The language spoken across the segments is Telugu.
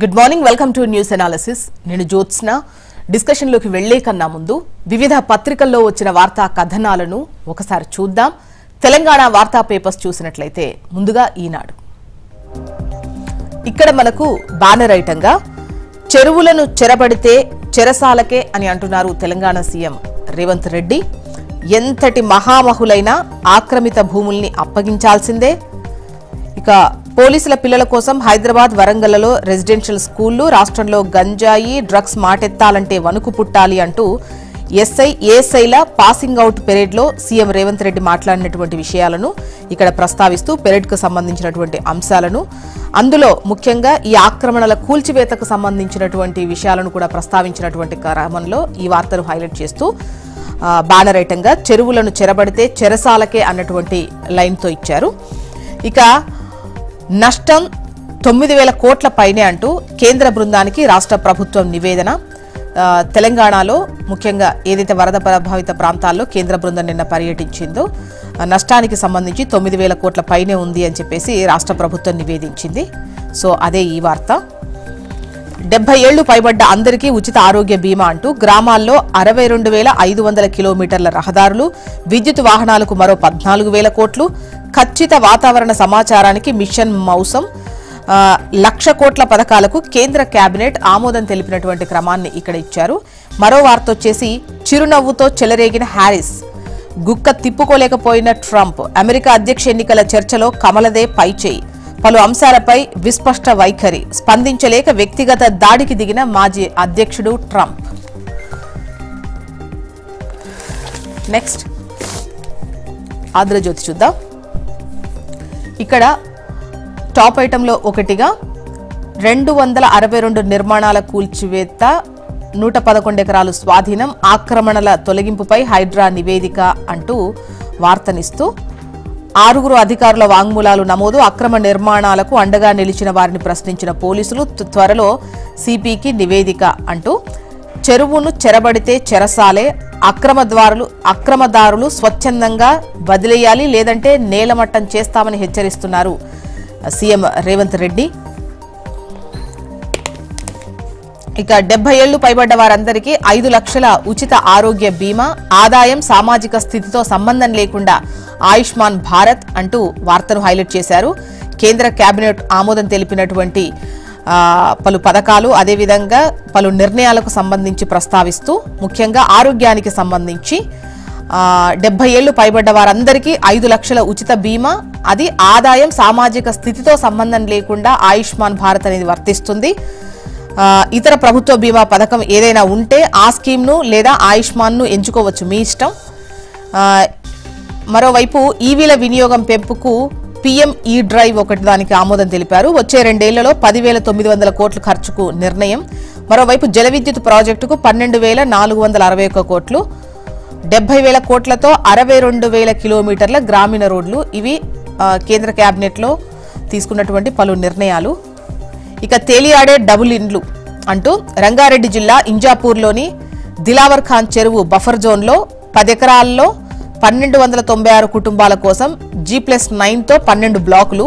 Good morning, welcome to news analysis. నేను జ్యోత్స్న. డిస్కషన్లోకి వెళ్లే కన్నా ముందు వివిధ పత్రికల్లో వచ్చిన వార్తా కథనాలను ఒకసారి చూద్దాం. తెలంగాణ వార్తా పేపర్స్ చూసినట్లయితే ముందుగా ఈనాడు. ఇక్కడ మనకు బ్యానర్ ఐటంగా చెరువులను చెరబడితే చెరసాలకే అని అంటున్నారు తెలంగాణ సీఎం రేవంత్ రెడ్డి. ఎంతటి మహామహులైన ఆక్రమిత భూముల్ని అప్పగించాల్సిందే. ఇక పోలీసుల పిల్లల కోసం హైదరాబాద్, వరంగల్లో రెసిడెన్షియల్ స్కూళ్లు, రాష్ట్రంలో గంజాయి, డ్రగ్స్ మాటెత్తాలంటే వణుకు పుట్టాలి అంటూ ఏఎస్ఐల పాసింగ్ అవుట్ పెరేడ్లో సీఎం రేవంత్ రెడ్డి మాట్లాడినటువంటి విషయాలను ఇక్కడ ప్రస్తావిస్తూ పెరేడ్కు సంబంధించినటువంటి అంశాలను, అందులో ముఖ్యంగా ఈ ఆక్రమణల కూల్చివేతకు సంబంధించినటువంటి విషయాలను కూడా ప్రస్తావించినటువంటి క్రమంలో ఈ వార్తను హైలైట్ చేస్తూ బ్యానర్ ఐటంగా చెరువులను చెరబడితే చెరసాలకే అన్నటువంటి లైన్తో ఇచ్చారు. ఇక నష్టం 9,000 కోట్ల పైనే అంటూ కేంద్ర బృందానికి రాష్ట్ర ప్రభుత్వం నివేదన. తెలంగాణలో ముఖ్యంగా ఏదైతే వరద ప్రభావిత ప్రాంతాల్లో కేంద్ర బృందం నిన్న పర్యటించిందో నష్టానికి సంబంధించి 9,000 కోట్ల పైనే ఉంది అని చెప్పేసి రాష్ట్ర ప్రభుత్వం నివేదించింది. సో అదే ఈ వార్త. 70 ఏళ్లు పైబడ్డ అందరికీ ఉచిత ఆరోగ్య బీమా అంటూ గ్రామాల్లో 62,500 కిలోమీటర్ల రహదారులు, విద్యుత్ వాహనాలకు మరో 14,000 కోట్లు, ఖచ్చిత వాతావరణ సమాచారానికి మిషన్ మౌసం, 1,00,000 కోట్ల పథకాలకు కేంద్ర కేబినెట్ ఆమోదం తెలిపినటువంటి క్రమాన్ని ఇక్కడ ఇచ్చారు. మరో వార్త వచ్చేసి చిరునవ్వుతో చెలరేగిన హ్యారిస్, గుక్క తిప్పుకోలేకపోయిన ట్రంప్, అమెరికా అధ్యక్ష ఎన్నికల చర్చలో కమలదే పైచేయి, పలు అంశాలపై విస్పష్ట వైఖరి, స్పందించలేక వ్యక్తిగత దాడికి దిగిన మాజీ అధ్యక్షుడు ట్రంప్. నెక్స్ట్ ఆంధ్రజ్యోతి చూద్దాం. ఇక్కడ టాప్ ఐటంలో ఒకటిగా 262 నిర్మాణాల కూల్చివేత, 111 ఎకరాలు స్వాధీనం, ఆక్రమణల తొలగింపుపై హైడ్రా నివేదిక అంటూ వార్తనిస్తూ 6 అధికారుల వాంగ్మూలాలు నమోదు, అక్రమ నిర్మాణాలకు అండగా నిలిచిన వారిని ప్రశ్నించిన పోలీసులు, త్వరలో సిపికి నివేదిక అంటూ చెరువును చెరబడితే చెరసాలే, అక్రమదారులు స్వచ్ఛందంగా వదిలేయాలి లేదంటే నేలమట్టం చేస్తామని హెచ్చరిస్తున్నారు సీఎం రేవంత్ రెడ్డి. ఇక 70 ఏళ్లు పైబడ్డ వారందరికీ 5 లక్షల ఉచిత ఆరోగ్య బీమా, ఆదాయం సామాజిక స్థితితో సంబంధం లేకుండా ఆయుష్మాన్ భారత్ అంటూ వార్తను హైలైట్ చేశారు. కేంద్ర కేబినెట్ ఆమోదం తెలిపినటువంటి పలు పథకాలు, అదేవిధంగా పలు నిర్ణయాలకు సంబంధించి ప్రస్తావిస్తూ ముఖ్యంగా ఆరోగ్యానికి సంబంధించి 70 ఏళ్లు పైబడ్డ వారందరికీ 5 లక్షల ఉచిత బీమా, అది ఆదాయం సామాజిక స్థితితో సంబంధం లేకుండా ఆయుష్మాన్ భారత్ అనేది వర్తిస్తుంది. ఇతర ప్రభుత్వ బీమా పథకం ఏదైనా ఉంటే ఆ స్కీమ్ను లేదా ఆయుష్మాన్ను ఎంచుకోవచ్చు, మీ ఇష్టం. మరోవైపు ఈవీల వినియోగం పెంపుకు పీఎం ఈ డ్రైవ్ ఒకటి దానికి ఆమోదం తెలిపారు. వచ్చే 2 ఏళ్లలో 10,900 కోట్ల ఖర్చుకు నిర్ణయం. మరోవైపు జల విద్యుత్ ప్రాజెక్టుకు 12,461 కోట్లు, 70,000 కోట్లతో 62,000 కిలోమీటర్ల గ్రామీణ రోడ్లు. ఇవి కేంద్ర కేబినెట్లో తీసుకున్నటువంటి పలు నిర్ణయాలు. ఇక తేలియాడే డబుల్ ఇండ్లు అంటూ రంగారెడ్డి జిల్లా ఇంజాపూర్లోని దిలావర్ ఖాన్ చెరువు బఫర్ జోన్లో 10 ఎకరాల్లో 1,296 కుటుంబాల కోసం G+9తో 12 బ్లాకులు,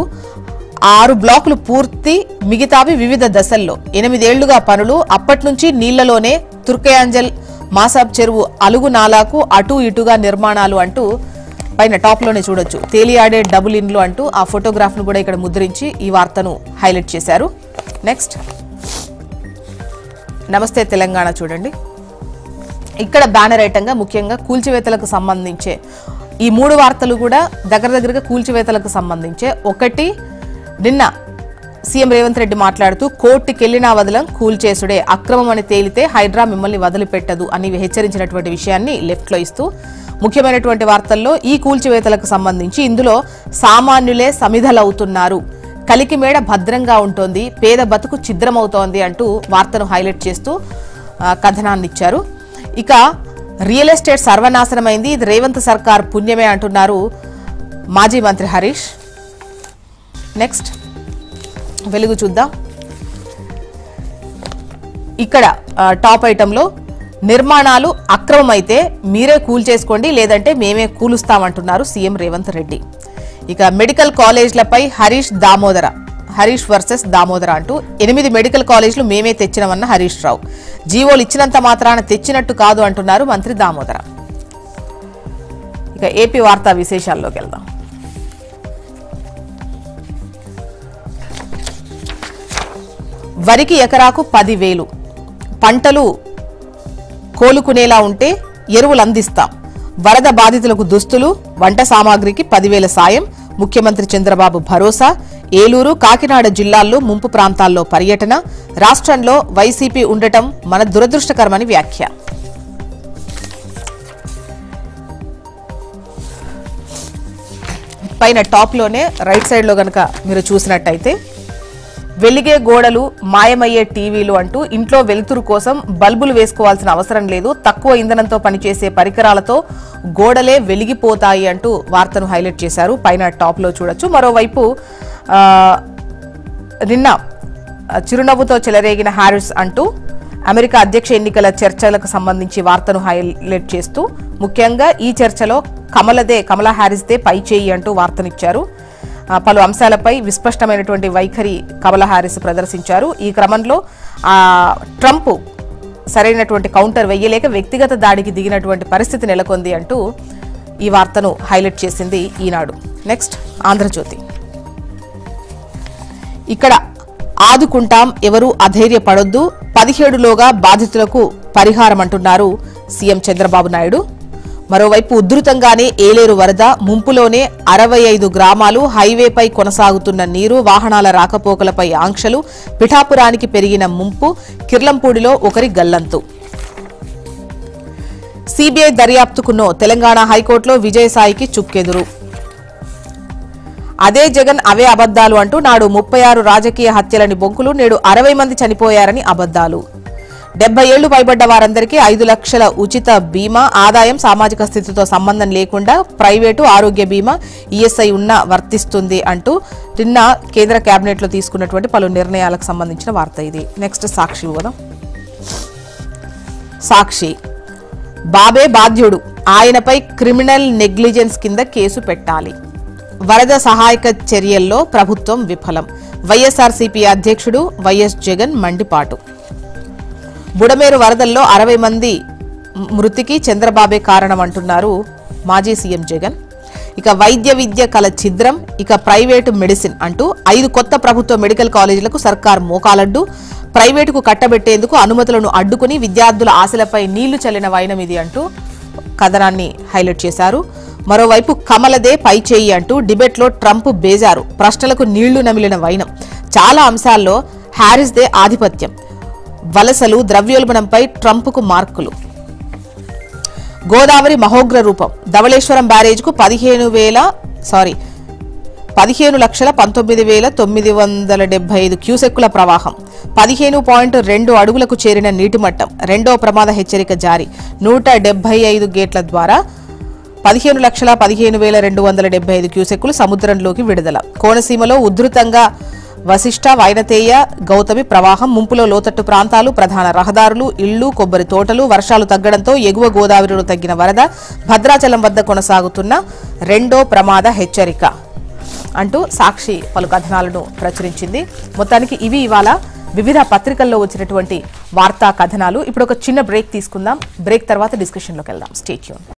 6 బ్లాకులు పూర్తి, మిగతావి వివిధ దశల్లో. 8 ఏళ్లుగా పనులు. అప్పటి నుంచి నీళ్లలోనే తుర్కయాంజల్ మాసాబ్ చెరువు అలుగు నాలాకు అటు ఇటుగా నిర్మాణాలు అంటూ పైన టాప్లోనే చూడొచ్చు తేలియాడే డబుల్ ఇండ్లు అంటూ ఆ ఫోటోగ్రాఫ్ను కూడా ఇక్కడ ముద్రించి ఈ వార్తను హైలైట్ చేశారు. నెక్స్ట్ నమస్తే తెలంగాణ చూడండి. ఇక్కడ బ్యానర్ ఐటంగా ముఖ్యంగా కూల్చివేతలకు సంబంధించే ఈ 3 వార్తలు కూడా దగ్గరగా కూల్చివేతలకు సంబంధించే. ఒకటి, నిన్న సీఎం రేవంత్ రెడ్డి మాట్లాడుతూ కోర్టుకెళ్లినా వదలం, కూల్చేసుడే, అక్రమం అని తేలితే హైడ్రా మిమ్మల్ని వదిలిపెట్టదు అని హెచ్చరించినటువంటి విషయాన్ని లెఫ్ట్లో ఇస్తూ ముఖ్యమైనటువంటి వార్తల్లో ఈ కూల్చివేతలకు సంబంధించి ఇందులో సామాన్యులే సమిధలవుతున్నారు, కలికిమేడ భద్రంగా ఉంటోంది, పేద బతుకు ఛిద్రమవుతోంది అంటూ వార్తను హైలైట్ చేస్తూ కథనాన్ని ఇచ్చారు. ఇక రియల్ ఎస్టేట్ సర్వనాశనమైంది, ఇది రేవంత్ సర్కార్ పుణ్యమే అంటున్నారు మాజీ మంత్రి హరీష్. నెక్స్ట్ వెలుగు చూద్దాం. ఇక్కడ టాప్ ఐటంలో నిర్మాణాలు అక్రమమైతే మీరే కూల్చేసుకోండి లేదంటే మేమే కూలుస్తామంటున్నారు సీఎం రేవంత్ రెడ్డి. ఇక మెడికల్ కాలేజ్లపై హరీష్ దామోదర హరీష్ వర్సెస్ దామోదర అంటూ 8 మెడికల్ కాలేజీలు మేమే తెచ్చినామన్న హరీష్ రావు. జీవోలు ఇచ్చినంత మాత్రాన తెచ్చినట్టు కాదు అంటున్నారు మంత్రి దామోదర. ఇక ఏపీ వార్తా విశేషాల్లోకి వెళ్దాం. వరికి ఎకరాకు 10,000, పంటలు కోలుకునేలా ఉంటే ఎరువులు అందిస్తాం. వరద బాధితులకు దుస్తులు, వంట సామాగ్రికి 10,000 సాయం. ముఖ్యమంత్రి చంద్రబాబు భరోసా. ఏలూరు, కాకినాడ జిల్లాల్లో ముంపు ప్రాంతాల్లో పర్యటన. రాష్ట్రంలో వైసీపీ ఉండటం మన దురదృష్టకరమని వ్యాఖ్య. పైన టాప్ లోనే రైట్ సైడ్ లో గనక మీరు చూసినట్టయితే వెలిగే గోడలు, మాయమయ్యే టీవీలు అంటూ ఇంట్లో వెలుతురు కోసం బల్బులు వేసుకోవాల్సిన అవసరం లేదు, తక్కువ ఇంధనంతో పనిచేసే పరికరాలతో గోడలే వెలిగిపోతాయి అంటూ వార్తను హైలైట్ చేశారు. పైన టాప్ లో చూడొచ్చు. మరోవైపు నిన్న చిరునవ్వుతో చెలరేగిన హారిస్ అంటూ అమెరికా అధ్యక్ష ఎన్నికల చర్చలకు సంబంధించి వార్తను హైలైట్ చేస్తూ ముఖ్యంగా ఈ చర్చలో కమలా హారిస్దే పై చేయి అంటూ వార్తనిచ్చారు. పలు అంశాలపై విస్పష్టమైనటువంటి వైఖరి కమలా హారిస్ ప్రదర్శించారు. ఈ క్రమంలో ట్రంప్ సరైనటువంటి కౌంటర్ వెయ్యలేక వ్యక్తిగత దాడికి దిగినటువంటి పరిస్థితి నెలకొంది అంటూ ఈ వార్తను హైలైట్ చేసింది ఈనాడు. నెక్స్ట్ ఆంధ్రజ్యోతి. ఇక్కడ ఆదుకుంటాం, ఎవరూ అధైర్యపడొద్దు, 17లోగా బాధితులకు పరిహారం అంటున్నారు సీఎం చంద్రబాబు నాయుడు. మరోవైపు ఉధృతంగానే ఏలేరు వరద ముంపులోనే 65 గ్రామాలు, హైవేపై కొనసాగుతున్న నీరు, వాహనాల రాకపోకలపై ఆంక్షలు, పిఠాపురానికి పెరిగిన ముంపు, కిర్లంపూడిలో ఒకరి గల్లంతు. సీబీఐ దర్యాప్తుకున్నో తెలంగాణ హైకోర్టులో విజయసాయికి చుక్కెదురు. అదే జగన్ అవే అబద్దాలు అంటూ నాడు 36 రాజకీయ హత్యలని బొంకులు, నేడు 60 మంది చనిపోయారని అబద్దాలు. 70 ఏళ్లు పైబడ్డ వారందరికీ 5 లక్షల ఉచిత బీమా, ఆదాయం సామాజిక స్థితితో సంబంధం లేకుండా ప్రైవేటు ఆరోగ్య బీమా, ఈఎస్ఐ ఉన్న వర్తిస్తుంది అంటూ నిన్న కేంద్ర కేబినెట్ లో తీసుకున్నటువంటి పలు నిర్ణయాలకు సంబంధించిన వార్త ఇది. నెక్స్ట్ సాక్షి ఊదం. సాక్షి, బాబే బాధ్యుడు, ఆయనపై క్రిమినల్ నెగ్లిజెన్స్ కింద కేసు పెట్టాలి. వరద సహాయక చర్యల్లో ప్రభుత్వం విఫలం. వైఎస్ఆర్సీపీ అధ్యక్షుడు వైఎస్ జగన్ మండిపాటు. బుడమేరు వరదల్లో 60 మంది మృతికి చంద్రబాబే కారణమంటున్నారు మాజీ సీఎం జగన్. ఇక వైద్య విద్య కల ఛిద్రం, ఇక ప్రైవేటు మెడిసిన్ అంటూ 5 కొత్త ప్రభుత్వ మెడికల్ కాలేజీలకు సర్కార్ మోకాలడ్డు. ప్రైవేటుకు కట్టబెట్టేందుకు అనుమతులను అడ్డుకుని విద్యార్థుల ఆశలపై నీళ్లు చల్లిన వైనం ఇది అంటూ కథనాన్ని హైలైట్ చేశారు. మరోవైపు కమలదే పై చేయి అంటూ డిబేట్లో ట్రంప్ బేజారు. ప్రశ్నలకు నీళ్లు నమిలిన వైనం. చాలా అంశాల్లో హారిస్దే ఆధిపత్యం. వలసలు, ద్రవ్యోల్బణంపై ట్రంప్కు మార్కులు. గోదావరి మహోగ్ర రూపం. ధవళేశ్వరం బ్యారేజ్కు 15,19,975 క్యూసెక్కుల ప్రవాహం. 15.2 అడుగులకు చేరిన నీటిమట్టం. రెండో ప్రమాద హెచ్చరిక జారీ. 175 గేట్ల ద్వారా 15,15,275 క్యూసెక్కులు సముద్రంలోకి విడుదల. కోనసీమలో ఉధృతంగా వశిష్ట, వైనతేయ, గౌతమి ప్రవాహం. ముంపులో లోతట్టు ప్రాంతాలు, ప్రధాన రహదారులు, ఇళ్లు, కొబ్బరి తోటలు. వర్షాలు తగ్గడంతో ఎగువ గోదావరిలో తగ్గిన వరద. భద్రాచలం వద్ద కొనసాగుతున్న రెండో ప్రమాద హెచ్చరిక అంటూ సాక్షి పలు కథనాలను ప్రచురించింది. మొత్తానికి ఇవి ఇవాళ వివిధ పత్రికల్లో వచ్చినటువంటి వార్తా కథనాలు. ఇప్పుడు ఒక చిన్న బ్రేక్ తీసుకుందాం. బ్రేక్ తర్వాత డిస్కషన్లోకి వెళ్దాం. Stay tune.